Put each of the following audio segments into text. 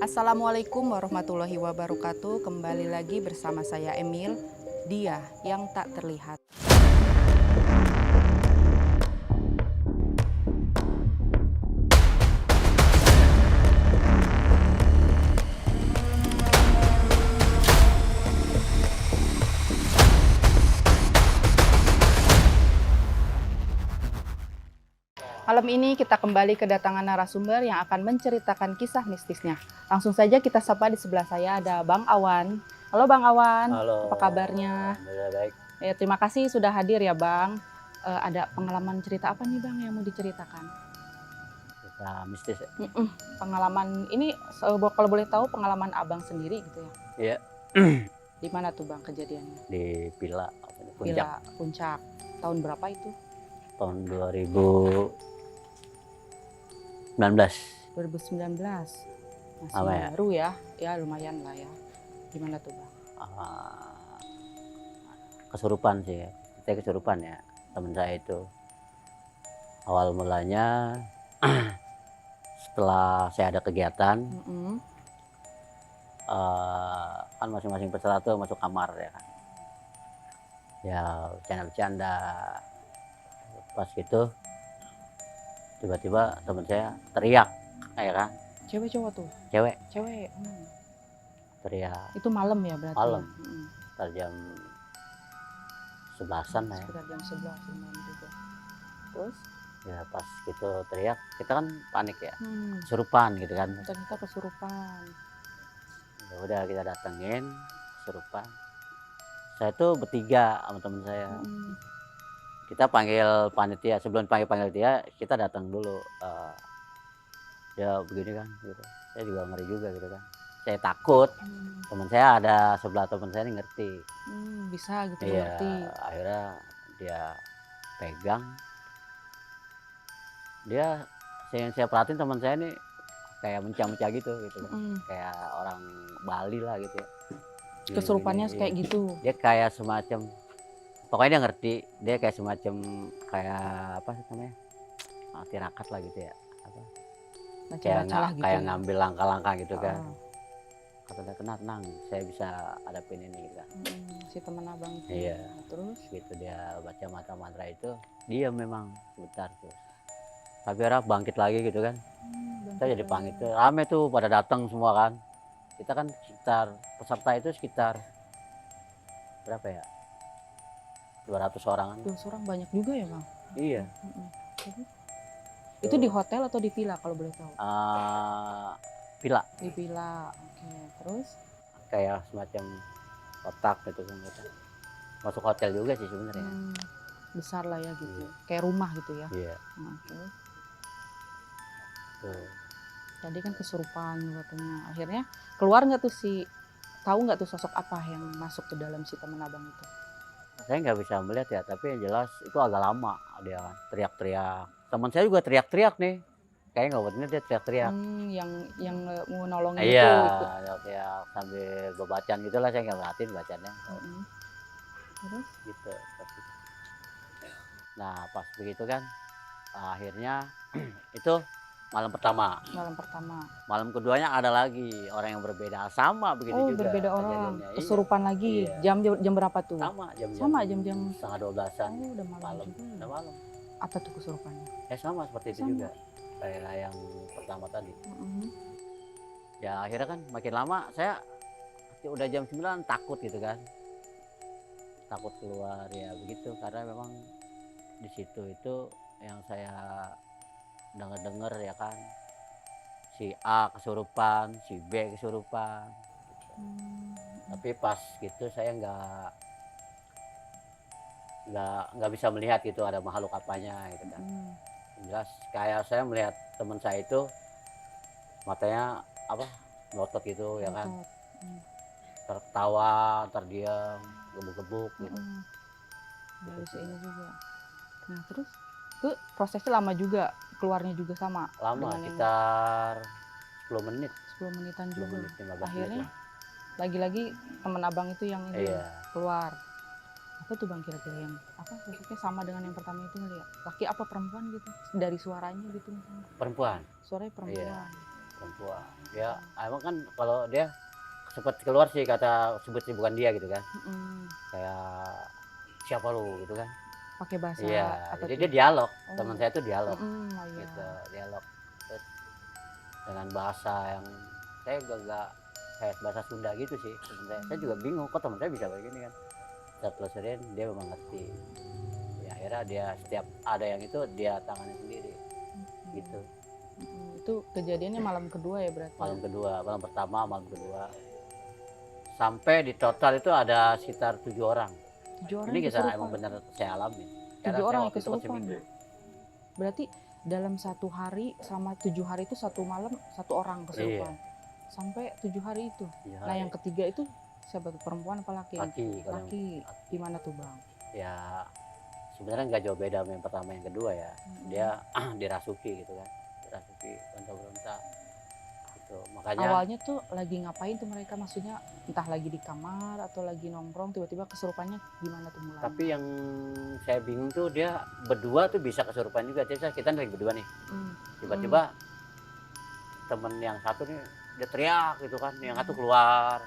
Assalamualaikum warahmatullahi wabarakatuh. Kembali lagi bersama saya Emil, dia yang tak terlihat. Malam ini kita kembali kedatangan narasumber yang akan menceritakan kisah mistisnya. Langsung saja kita sapa, di sebelah saya ada Bang Awan. Halo Bang Awan, Halo, apa kabarnya? alhamdulillah baik. Terima kasih sudah hadir ya Bang. Ada pengalaman cerita apa nih Bang yang mau diceritakan? Kita mistis ya? Pengalaman ini kalau boleh tahu pengalaman Abang sendiri gitu ya? Iya. Di mana tuh Bang kejadiannya? Di Pila, Puncak. Villa Puncak. Tahun berapa itu? Tahun 2019. 2019. Masih Apa ya? baru ya? Ya lumayan lah ya. Gimana tuh Bang? Kesurupan sih ya. Saya kesurupan ya, teman saya itu. Awal mulanya setelah saya ada kegiatan, kan masing-masing peserta tuh masuk kamar ya kan. Ya bercanda-bercanda. Pas gitu tiba-tiba teman saya teriak, ya kan? Cewek cowok tuh? Cewek. Cewek. Teriak. Itu malam ya berarti? Malam. Ya? Sekitar jam 11-an ya. Sekitar jam 11 malam juga. Terus? Ya pas gitu teriak, kita kan panik ya, kesurupan gitu kan. Ternyata kesurupan. Ya udah kita datengin, kesurupan. Saya tuh bertiga sama temen saya. Kita panggil panitia, sebelum panggil dia, kita datang dulu. Ya begini kan, gitu. Saya juga ngeri juga gitu kan. Saya takut, teman saya ada sebelah teman saya ini ngerti. Bisa gitu Iya, ngerti. akhirnya dia pegang. Dia, saya perhatiin teman saya ini kayak mencah-mencah gitu kayak orang Bali lah gitu ya. Kesurupannya kayak gitu? Dia kayak semacam, pokoknya dia ngerti, dia kayak semacam kayak apa sih namanya, tirakat lah gitu ya, apa, kayak gitu ngambil langkah-langkah gitu kan. Kata dia, tenang, saya bisa hadapin ini gitu kan. Si teman abang itu. Iya. Terus gitu dia baca mantra itu, dia memang sebentar tuh, tapi orang bangkit lagi gitu kan. Kita jadi panggil tuh rame tuh, pada datang semua kan. Kita kan sekitar peserta itu sekitar berapa ya, 200 orang. 200 orang banyak juga ya Bang? Iya. Itu di hotel atau di villa kalau boleh tahu? Villa. Di villa. Oke. Terus kayak semacam kotak gitu kan, masuk hotel juga sih sebenarnya. besar lah ya gitu. Kayak rumah gitu ya. Iya. Terus Tuh. tadi kan kesurupan katanya. Akhirnya keluar nggak tuh tahu nggak tuh sosok apa yang masuk ke dalam si teman abang itu? Saya nggak bisa melihat ya, tapi yang jelas itu agak lama dia kan teriak-teriak. Teman saya juga teriak-teriak nih, kayaknya nggak bener dia teriak-teriak. Yang mau nolongin iya, itu ikut teriak sambil bebacan gitulah, saya nggak perhatiin bacannya. Terus Gitu. Nah pas begitu kan, akhirnya itu malam pertama. Malam keduanya ada lagi orang yang berbeda, sama begitu juga. Berbeda orang, kesurupan iya. lagi. Iya. Jam berapa tuh? Sama jam setengah 12-an. Udah malam. Udah malam. Apa tuh kesurupannya? Sama seperti itu juga, kayak yang pertama tadi. Ya akhirnya kan makin lama saya udah jam 9 takut gitu kan, takut keluar ya begitu, karena memang di situ itu yang saya dengar ya kan, si A kesurupan, si B kesurupan. Tapi pas gitu saya nggak bisa melihat gitu ada makhluk apanya gitu kan. Jelas kayak saya melihat teman saya itu matanya apa, melotot gitu ya kan, tertawa, terdiam, gebuk-gebuk gitu. Dari ini juga. Nah terus itu prosesnya lama juga, keluarnya juga sama? Lama, sekitar 10 menit. 10 menitan juga. 10 menit, 15 akhirnya menit lagi-lagi teman abang itu yang keluar. Apa tuh Bang kira-kira yang apa sosoknya sama dengan yang pertama itu ngeliat? Laki apa perempuan gitu? Dari suaranya gitu misalnya? Perempuan. Suaranya perempuan. perempuan. Ya emang kan kalau dia sempat keluar sih kata sebut bukan dia gitu kan. Mm-mm. Kayak siapa lu gitu kan. Pakai bahasa Iya, apa jadi tuh? dia dialog. Oh, Teman saya tuh dialog mm-mm, oh iya. gitu, dialog. Terus dengan bahasa yang saya juga nggak kayak bahasa Sunda gitu sih teman saya. Saya juga bingung kok teman saya bisa begini kan. Saya telusurin dia memang ngerti. Ya akhirnya dia setiap ada yang itu dia tangani sendiri gitu. Itu kejadiannya malam kedua ya berarti? Malam kedua, malam pertama, malam kedua. Sampai di total itu ada sekitar 7 orang. 7 orang Ini yang kita emang kesurupan. benar saya alami. 7 Karena saya orang yang waktu itu kan kesurupan. seminggu. Berarti dalam 1 hari selama 7 hari itu 1 malam 1 orang kesurupan. Iya. Sampai 7 hari itu. 7 Nah hari. yang ketiga itu siapa tuh, perempuan apa laki? Laki. Kalau yang Laki. Gimana tuh bang? ya sebenarnya nggak jauh beda sama yang pertama yang kedua ya. Dia dirasuki gitu kan. Dirasuki berontak-berontak. Gitu. Makanya Awalnya tuh lagi ngapain tuh mereka, maksudnya entah lagi di kamar atau lagi nongkrong, tiba-tiba kesurupannya gimana tuh mulai? tapi yang saya bingung tuh dia berdua tuh bisa kesurupan juga. Jadi kita lagi berdua nih. Tiba-tiba temen yang satu nih dia teriak gitu kan, yang satu keluar.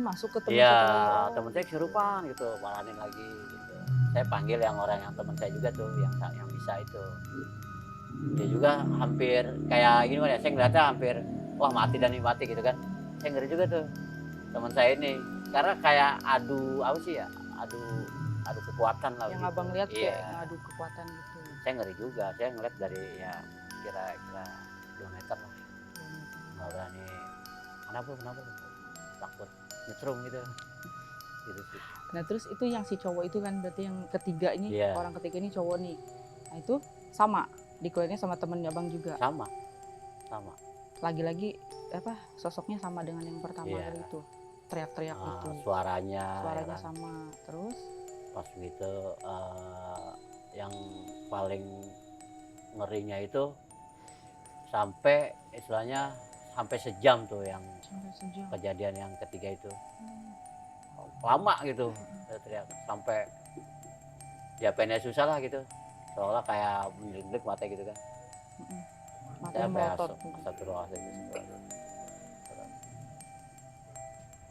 Masuk ke teman Iya, satu lagi. Oh, temen saya kesurupan gitu, marahin lagi gitu. Saya panggil yang orang yang teman saya juga tuh, yang bisa itu. Dia juga hampir kayak gini ya, saya ngeliatnya hampir wah mati dan mati gitu kan. Saya ngeri juga tuh teman saya ini, karena kayak adu apa sih ya, adu kekuatan lah. yang gitu. abang lihat Iya. kayak ngadu kekuatan gitu. Saya ngeri juga, saya ngeliat dari ya kira-kira 2 meter lah. Nggak berani, kenapa takut nyetrum gitu sih. Nah terus itu yang si cowok itu kan berarti yang ketiga ini, Iya. orang ketiga ini cowok nih. Nah itu sama dikeluarinnya sama temennya abang juga. Sama Lagi-lagi apa sosoknya sama dengan yang pertama Iya. kali itu, teriak-teriak itu. Suaranya ya kan? Sama. Terus Pas gitu yang paling ngerinya itu sampai istilahnya sampai sejam tuh yang sampai sejam. kejadian yang ketiga itu lama gitu teriak sampai ya pengen susah lah gitu, seolah kayak menjelik mata gitu kan. Matanya melotot.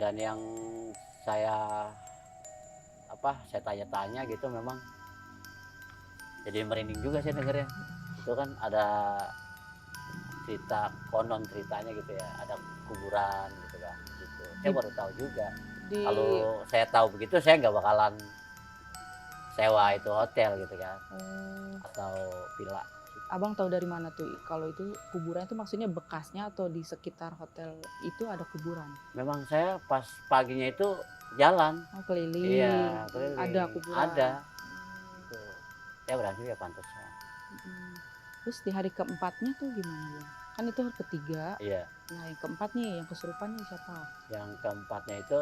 Dan yang saya tanya-tanya gitu memang jadi merinding juga saya dengernya. Itu kan ada cerita, konon ceritanya gitu ya, ada kuburan gitu kan gitu. Saya baru tahu juga. Kalau saya tahu begitu saya nggak bakalan sewa itu hotel gitu kan, atau villa. Abang tahu dari mana tuh kalau itu kuburan itu, maksudnya bekasnya atau di sekitar hotel itu ada kuburan? Memang saya pas paginya itu jalan. Oh, keliling. Iya, keliling. Ada kuburan. Ada. Tuh. Saya berarti ya pantesan. Terus di hari keempatnya tuh gimana bang? Kan itu hari ketiga. Iya. Nah yang keempat nih, yang kesurupan nih siapa? Yang keempatnya itu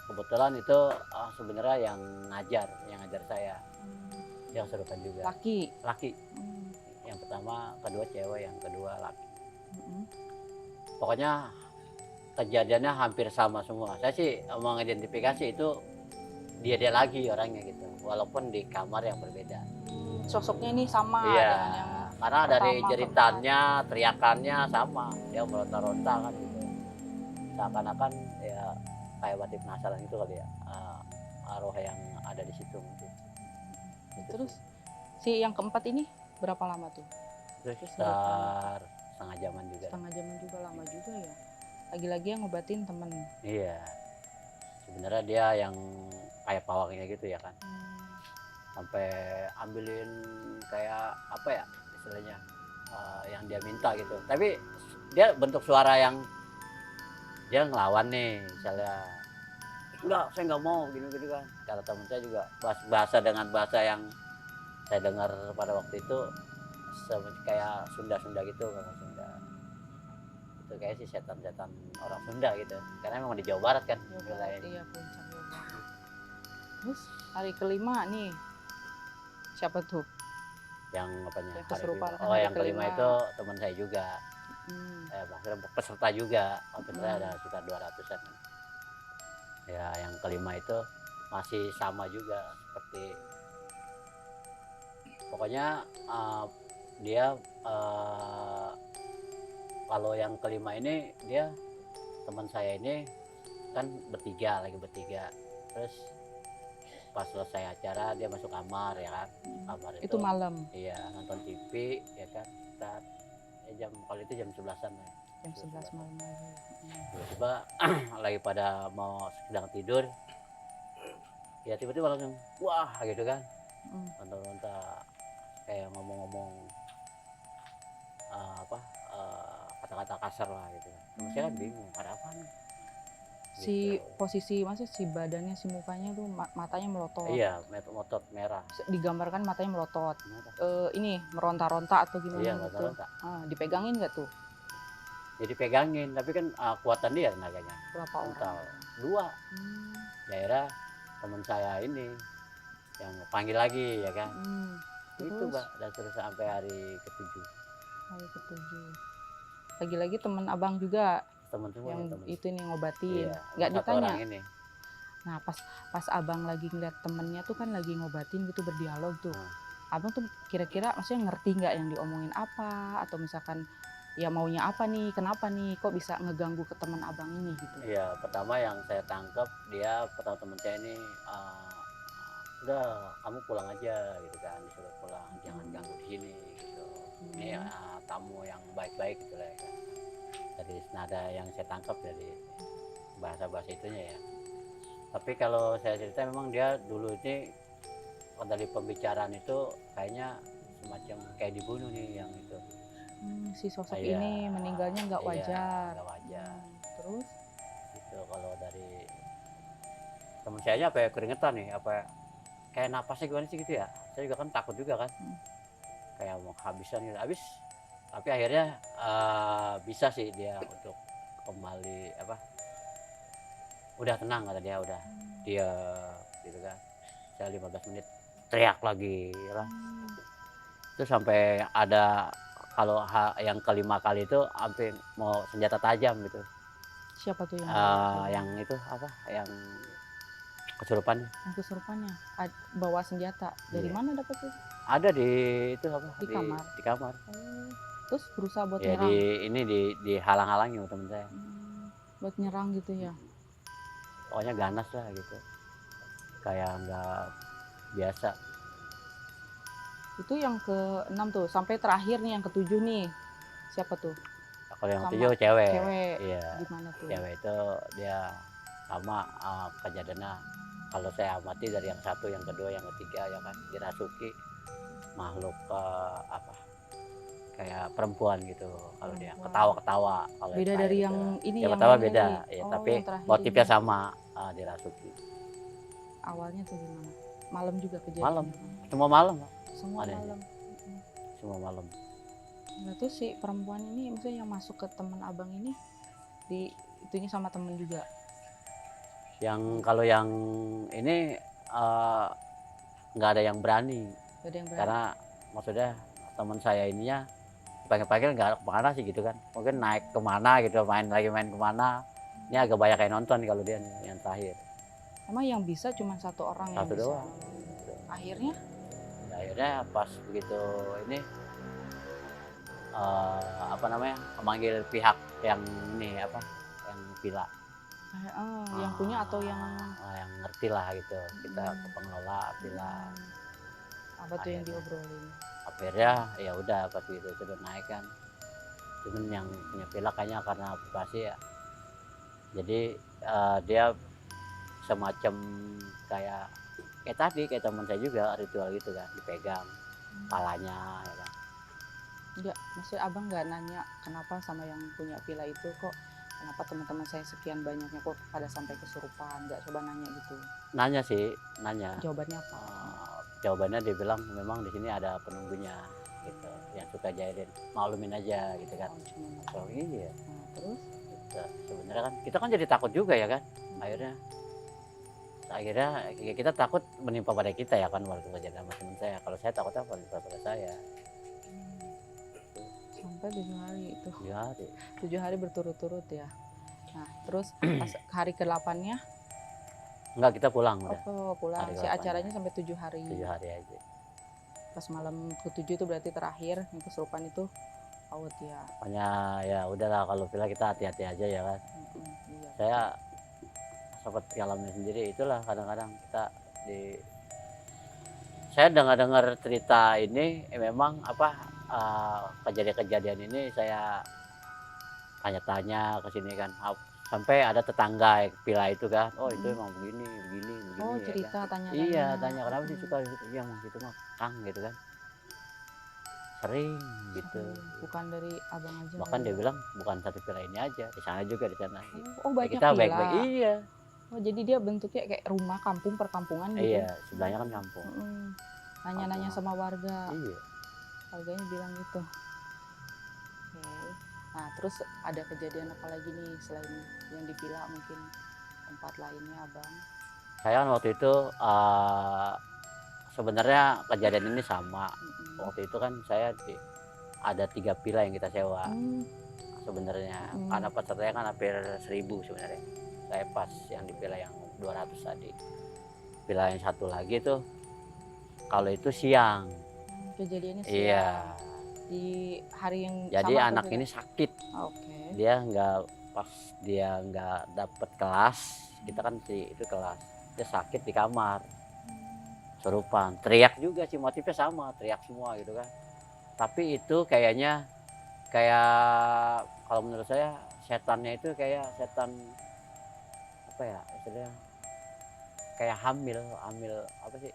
kebetulan itu sebenarnya yang ngajar saya. Yang kesurupan juga. Laki. Yang pertama, kedua cewek, yang kedua laki. Pokoknya kejadiannya hampir sama semua. Saya sih mengidentifikasi itu dia lagi orangnya gitu, walaupun di kamar yang berbeda. Sosoknya ini sama Iya, dengan yang karena dari pertama, jeritannya, teriakannya sama. Dia meronta-ronta kan gitu. Seakan-akan ya kayak batin penasaran gitu kali ya, arwah yang ada di situ mungkin. Terus si yang keempat ini berapa lama tuh? Sekitar setengah jaman juga. Setengah jaman juga, lama juga ya. Lagi-lagi yang ngobatin temen. Iya. Sebenarnya dia yang kayak pawangnya gitu ya kan. Sampai ambilin kayak apa ya istilahnya, yang dia minta gitu. Tapi dia bentuk suara yang dia ngelawan nih, misalnya enggak, saya nggak mau gini-gini kan. Kata teman saya juga bahasa dengan bahasa yang saya dengar pada waktu itu kayak Sunda gitu, bahasa Sunda. Itu kayak si setan-setan orang Sunda gitu. Karena memang di Jawa Barat kan. Iya, puncak Jawa Barat. Terus hari kelima nih siapa tuh? Yang apanya? Yang kesurupan. Oh, yang kelima itu teman saya juga. Maksudnya peserta juga. Waktu itu ada sekitar 200-an. Ya, yang kelima itu masih sama juga seperti pokoknya dia kalau yang kelima ini dia teman saya ini kan lagi bertiga. Terus pas selesai acara dia masuk kamar ya kan. Kamar Itu malam iya nonton TV ya kan. Kalau itu jam 11-an ya. jam 11 malam lagi. Tiba-tiba lagi pada mau sedang tidur ya tiba-tiba langsung wah gitu kan, ronta-ronta kayak ngomong-ngomong apa kata-kata kasar lah gitu kan. Saya kan bingung ada apa nih Si gitu. posisi maksudnya si badannya, si mukanya tuh matanya melotot. Iya metot merah, Digambarkan matanya melotot. merah. Ini meronta-ronta atau gimana Iya gitu. ronta-ronta Dipegangin nggak tuh? jadi pegangin tapi kan kuatan dia tenaganya Berapa mental orang? 2. Daerah teman saya ini yang panggil lagi ya kan. Itu Terus Mbak dan terus sampai hari ke-7. hari ke-7. Lagi-lagi teman abang juga Teman semua yang teman. itu nih ngobatin. Iya, Nggak satu ditanya. orang ini. Nah pas abang lagi ngeliat temennya tuh kan lagi ngobatin gitu, berdialog tuh. Abang tuh kira-kira maksudnya ngerti nggak yang diomongin apa, atau misalkan ya maunya apa nih, kenapa nih kok bisa ngeganggu ke teman abang ini gitu. Iya, pertama yang saya tangkap dia pertama teman saya ini udah kamu pulang aja gitu kan, disuruh pulang, jangan ganggu di sini gitu. Ini tamu yang baik-baik gitu lah ya kan. Dari nada yang saya tangkap dari bahasa-bahasa itunya ya. Tapi kalau saya cerita memang dia dulu ini dari pembicaraan itu kayaknya semacam kayak dibunuh nih yang itu. Si sosok Iya, ini meninggalnya nggak iya, wajar. nggak wajar. Terus Gitu kalau dari teman saya aja apa ya keringetan nih apa ya, kayak napasnya gimana sih gitu ya, saya juga kan takut juga kan, kayak mau kehabisan gitu habis, tapi akhirnya bisa sih dia untuk kembali apa, udah tenang kata dia, udah dia gitu kan. Saya 15 menit teriak lagi lah, itu sampai ada kalau yang kelima kali itu hampir mau senjata tajam gitu. siapa tuh Yang itu apa yang kesurupan yang kesurupannya bawa senjata dari Iya. mana dapetnya? ada di itu apa Di kamar. di kamar Terus berusaha buat ya, nyerang. dihalang-halangi sama temen saya. Buat nyerang gitu ya. Pokoknya ganas lah gitu, kayak nggak biasa. Itu yang ke-6 tuh, sampai terakhir nih yang ke-7 nih. Siapa tuh? Kalau yang Sama 7 cewek. cewek. Iya, Gimana tuh? cewek itu dia sama kejadiannya kalau saya amati dari yang satu, yang kedua, yang ketiga ya kan, dirasuki makhluk apa kayak perempuan gitu. Kalau dia ketawa-ketawa, kalau Beda dari terakhir yang itu, ini, yang yang ketawa lain beda lagi. ya, Oh, tapi yang terakhir motifnya ini. sama, dirasuki. Awalnya tuh gimana? Malam juga kejadiannya? Malam, semua malam Pak. Semua Adanya. malam. Semua malam. Nah tuh si perempuan ini maksudnya yang masuk ke teman abang ini di itunya sama temen juga. Kalau yang ini nggak ada yang berani, Gak ada yang berani. karena maksudnya teman saya ininya panggil-panggil nggak kemana sih gitu kan, mungkin naik kemana gitu, main kemana. Ini agak banyak yang nonton kalau dia nih, yang terakhir. Emang yang bisa cuma satu orang yang Satu bisa. doang. Akhirnya Akhirnya pas begitu ini apa namanya, memanggil pihak yang ini apa, yang villa. yang punya atau yang yang ngerti lah gitu, kita ke pengelola villa. apa tuh yang diobrolin? Akhirnya ya udah pas itu sudah naik kan, cuman yang punya villa kayaknya karena privasi ya, jadi dia semacam kayak tadi kayak teman saya juga ritual gitu kan, dipegang palanya ya kan. Enggak, maksudnya abang nggak nanya kenapa sama yang punya villa itu kok, kenapa teman-teman saya sekian banyaknya kok pada sampai kesurupan, nggak coba nanya gitu? Nanya sih, nanya. Jawabannya apa? Jawabannya dia bilang memang di sini ada penunggunya gitu, yang suka jahilin, maklumin aja gitu kan. Oh iya. Nah, terus Sebenarnya kan kita kan jadi takut juga ya kan, akhirnya ya kita takut menimpa pada kita ya kan, waktu kejadian sama teman saya. Kalau saya takutnya menimpa pada saya. sampai 7 hari itu. 7 hari. 7 hari berturut-turut ya. Nah, terus pas hari ke-8-nya Enggak, kita pulang udah. pulang. Hari Si ke-8-nya. acaranya sampai 7 hari. 7 hari aja. Pas malam ke-7 itu berarti terakhir yang kesurupan itu Out ya. Makanya ya udahlah kalau villa kita hati-hati aja ya kan. Iya. Saya seperti alami sendiri itulah kadang-kadang kita di saya dengar-dengar cerita ini memang apa kejadian-kejadian ini saya tanya-tanya ke sini kan sampai ada tetangga villa itu kan, oh itu emang begini begini begini Oh, ya cerita kan. tanya-tanya. Iya, tanya kenapa sih suka gitu, iya emang gitu mah Kang gitu kan, sering gitu. Bukan dari abang aja. Bahkan dia bilang bukan satu villa ini aja, di sana juga di sana. Oh, Ya, banyak kita villa. baik-baik iya. Oh, jadi dia bentuknya kayak rumah kampung perkampungan gitu. Iya, sebelahnya kan kampung. Nanya-nanya sama warga. Iya. Warganya bilang gitu. Oke. Nah, terus ada kejadian apa lagi nih selain yang di villa, mungkin tempat lainnya abang? Saya kan waktu itu sebenarnya kejadian ini sama. Waktu itu kan saya ada 3 villa yang kita sewa. Sebenarnya karena pesertanya kan hampir 1.000 sebenarnya. Saya pas yang di villa yang 200 tadi. Villa yang satu lagi tuh kalau itu siang. Kejadiannya siang. Iya. Di hari yang Jadi sama anak ini sakit. Oke. Dia pas dia nggak dapet kelas, kita kan itu kelas. Dia sakit di kamar. Kesurupan, teriak juga sih, motifnya sama, teriak semua gitu kan. Tapi itu kayaknya kayak kalau menurut saya setannya itu kayak setan apa ya istilahnya, kayak hamil apa sih,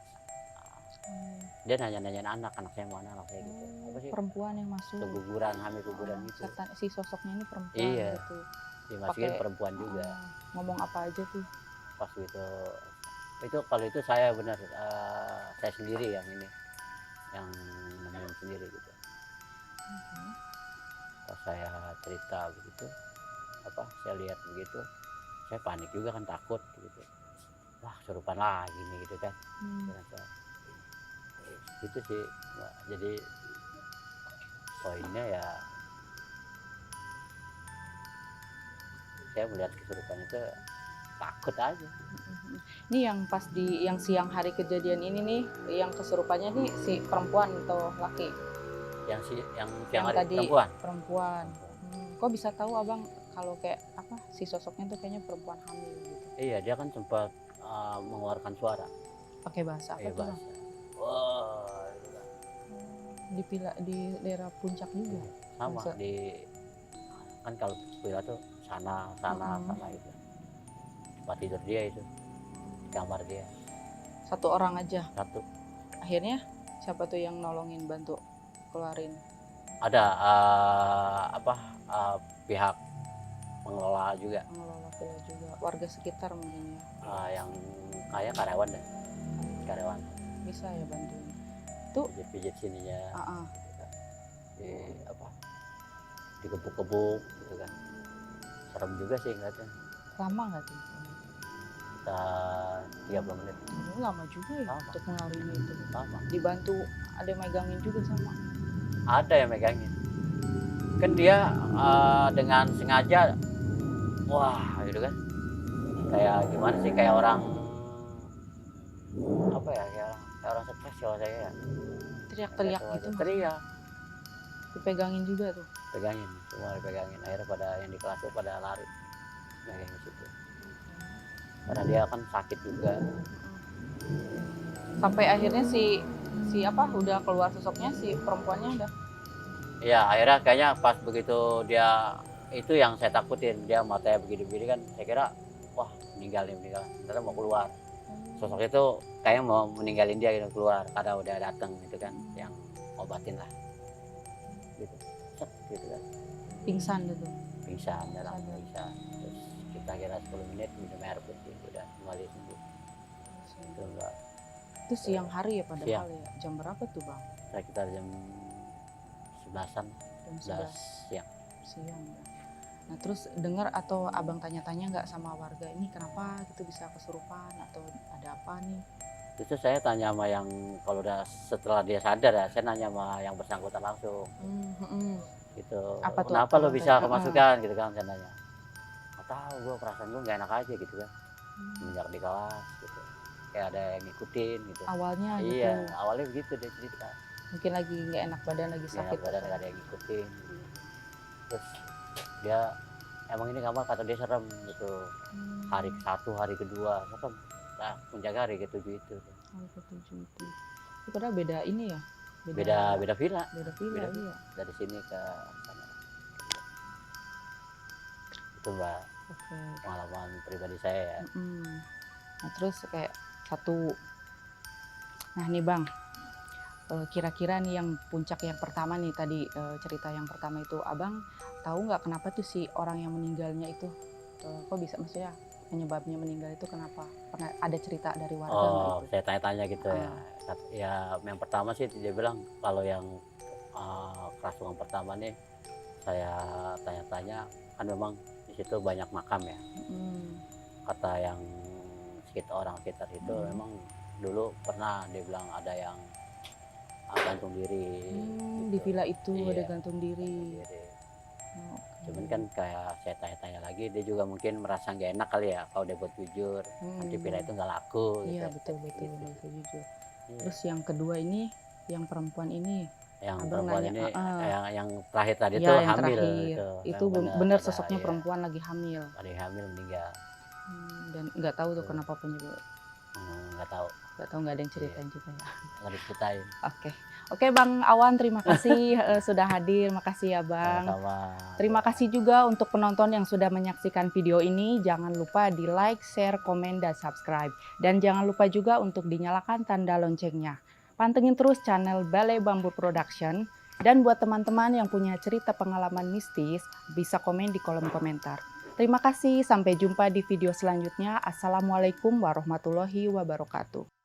dia nanya-nanyain anak saya mana, anak saya gitu, apa sih, perempuan yang masuk keguguran, hamil keguguran gitu. setan, si sosoknya ini perempuan Iya, gitu. dimasukin perempuan juga. Ngomong apa aja tuh Pas gitu itu kalau itu saya benar saya sendiri yang ini yang nemuin sendiri gitu. Pas saya cerita begitu, apa saya lihat begitu, saya panik juga kan, takut gitu. Wah kesurupan lagi nih gitu kan. Gitu sih Mbak. Jadi poinnya ya saya melihat kesurupan itu takut aja. Ini yang pas yang siang hari kejadian ini nih, yang kesurupannya nih si perempuan atau laki? Yang siang hari tadi perempuan. Kok bisa tahu abang kalau kayak apa si sosoknya tuh kayaknya perempuan hamil gitu? Iya, dia kan sempat mengeluarkan suara. Pakai bahasa apa tuh bang? Wah, di daerah puncak juga. Sama kan kalau villa tuh sana itu. Tempat tidur dia itu, di kamar dia. Satu orang aja? Satu. Akhirnya siapa tuh yang nolongin, bantu keluarin? Ada pihak pengelola juga. Pengelola villa juga, warga sekitar mungkin ya? Yang kayak karyawan deh, karyawan. Bisa ya bantuin? Tuh Pijit sininya. Dikebuk-kebuk gitu kan. Serem juga sih ngeliatnya. Lama nggak tuh? Kita 30 menit. Lama juga ya untuk mengalami itu. Lama. Dibantu ada yang megangin juga sama? Ada yang megangin. Kan dia dengan sengaja, wah gitu kan. Kayak gimana sih, kayak orang apa ya, kayak orang stres kalau saya ya. Teriak-teriak gitu? Teriak. Dipegangin juga tuh? Pegangin, semua dipegangin. Akhirnya pada yang di kelas itu pada lari megangin situ. Karena dia kan sakit juga. Sampai akhirnya si apa udah keluar sosoknya, si perempuannya udah? Iya, akhirnya kayaknya pas begitu dia, itu yang saya takutin, dia matanya begini-begini kan, saya kira wah meninggal, ternyata mau keluar. Sosok itu kayaknya mau meninggalin dia gitu, keluar karena udah datang gitu kan, yang obatin lah gitu. Gitu kan, Pingsan gitu? Pingsan, terus kita kira 10 menit minum air putih udah kembali sembuh. Itu enggak. Itu siang hari ya padahal siang. Ya? Jam berapa tuh bang? Sekitar jam 11-an. Jam 11 siang ya. Nah terus dengar atau abang tanya-tanya nggak sama warga ini kenapa gitu bisa kesurupan atau ada apa nih? Itu saya tanya sama yang, kalau udah setelah dia sadar ya, saya nanya sama yang bersangkutan langsung. Gitu. Apa tuh, kenapa lo bisa kemasukan gitu kan, saya nanya. Nggak tahu, gue perasaan gue nggak enak aja gitu kan. Semenjak di kelas gitu, kayak ada yang ngikutin gitu. Awalnya gitu? Iya, awalnya begitu dia cerita. Mungkin lagi nggak enak badan, lagi sakit. Badan nggak ada yang ngikutin. Terus dia emang ini kamar kata dia serem gitu. Hari ke-1, hari kedua serem. Nah, menjaga hari ke-7 itu. Hari ke-7 itu. Itu padahal beda ini ya. Beda villa. Beda villa, Beda. iya. Dari sini ke sana. Itu Mbak Oke. pengalaman pribadi saya ya. Nah terus kayak satu, nah nih Bang, kira-kira nih yang puncak yang pertama nih tadi, cerita yang pertama itu Abang tahu nggak kenapa tuh si orang yang meninggalnya itu, kok bisa, maksudnya penyebabnya meninggal itu kenapa? Pernah ada cerita dari warga nggak Oh, itu? saya tanya-tanya gitu ya. Ah. Ya yang pertama sih dia bilang kalau yang kerasukan pertama nih saya tanya-tanya kan memang di situ banyak makam ya. Kata yang orang sekitar itu memang dulu pernah dia bilang ada yang gantung diri. Di Gitu. villa itu ada Iya, gantung diri. Cuman kan kayak saya tanya-tanya lagi dia juga mungkin merasa nggak enak kali ya kalau dia buat jujur nanti villa itu nggak laku. Iya gitu. betul nggak bisa jujur. Iya. Terus yang kedua ini, yang perempuan ini, Yang Abang perempuan nanya, ini yang terakhir tadi ya tuh yang hamil terakhir itu yang benar ada, sosoknya ya, perempuan lagi hamil. ada yang hamil meninggal. Dan nggak tahu tuh kenapa penyebab. Nggak tahu. Nggak ada yang ceritain juga ya. Nggak diceritain. Oke Bang Awan, terima kasih sudah hadir. Makasih ya Bang. Sama-sama. Terima kasih juga untuk penonton yang sudah menyaksikan video ini. Jangan lupa di like, share, komen, dan subscribe. Dan jangan lupa juga untuk dinyalakan tanda loncengnya. Pantengin terus channel Balai Bambu Production. Dan buat teman-teman yang punya cerita pengalaman mistis, bisa komen di kolom komentar. Terima kasih, sampai jumpa di video selanjutnya. Assalamualaikum warahmatullahi wabarakatuh.